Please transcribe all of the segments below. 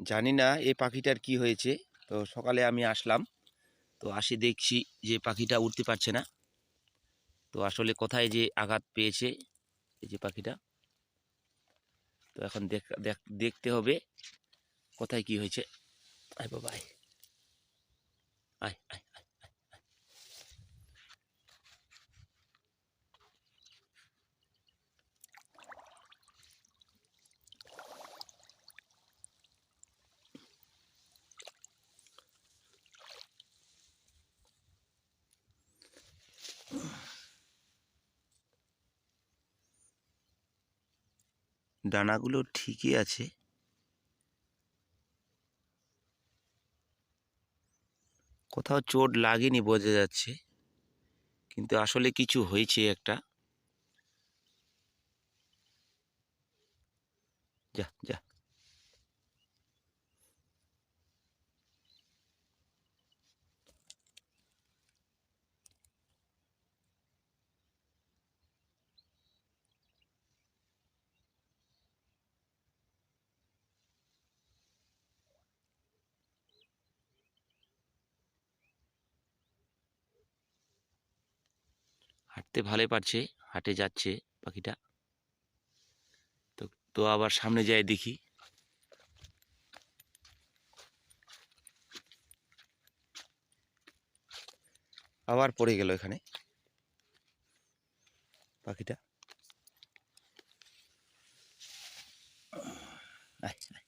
জানি না এই পাখিটার কি হয়েছে। তো সকালে আমি আসলাম, তো আসি দেখছি যে পাখিটা উড়তে পারছে না। তো আসলে কোথায় যে আঘাত পেয়েছে এই যে পাখিটা, তো এখন দেখতে হবে কোথায় কি হয়েছে। আয় বাবা আয়, আয় আয় আয়। ডানাগুলো ঠিকই আছে, কোথাও চোট লাগেনি বোঝা যাচ্ছে, কিন্তু আসলে কিছু হয়েছে একটা। যা যা, হাঁটতে ভালোই পারছে, হাঁটে যাচ্ছে পাখিটা। তো তো আবার সামনে যাই দেখি। আবার পড়ে গেল এখানে পাখিটা। আয় আয়।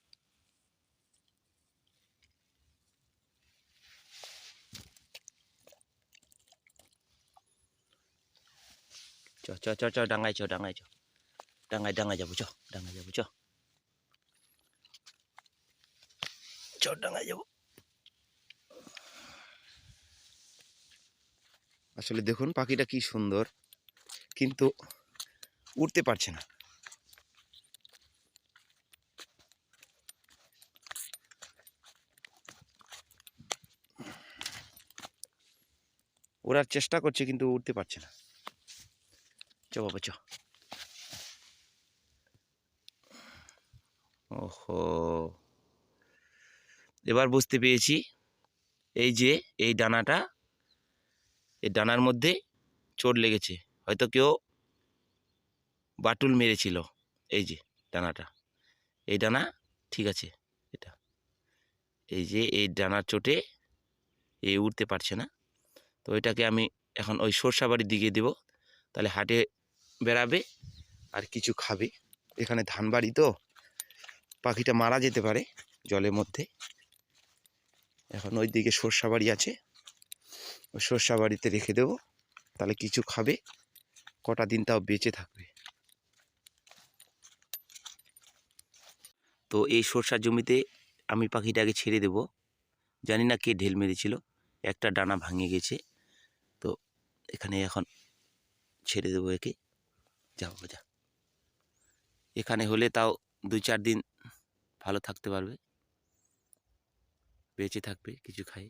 চ চ চ চ, ডাঙায় চ, ডাঙায় চ, ডাঙায় যাবো, চ ডাঙায় যাবো, চ চ ডাঙায় যাবো। আসলে দেখুন পাখিটা কি সুন্দর, কিন্তু উড়তে পারছে না। ওড়ার চেষ্টা করছে কিন্তু উড়তে পারছে না। চ বাবা চ। ওহো, এবার বুঝতে পেরেছি। এই যে এই ডানাটা, এই ডানার মধ্যে চোট লেগেছে, হয়তো কেউ বাটুল মেরেছিল। এই যে ডানাটা, এই ডানা ঠিক আছে। এটা এই যে এই ডানার চোটে এই উড়তে পারছে না। তো এটাকে আমি এখন ওই সরষা বাড়ির দিকে দেব, তাহলে হাটে বেড়াবে আর কিছু খাবে। এখানে ধান বাড়ি, তো পাখিটা মারা যেতে পারে জলের মধ্যে। এখন ওই দিকে সরষা বাড়ি আছে, ওই সরষা বাড়িতে রেখে দেবো, তাহলে কিছু খাবে, কটা দিন তাও বেঁচে থাকবে। তো এই সরষার জমিতে আমি পাখিটাকে ছেড়ে দেব। জানি না কে ঢেল মেরেছিল, একটা ডানা ভাঙে গেছে। তো এখানে এখন ছেড়ে দেবো একে। যা বাবা যা, এখানে হলে তাও 2-4 দিন ভালো থাকতে পারবে, বেঁচে থাকবে, কিছু খায়।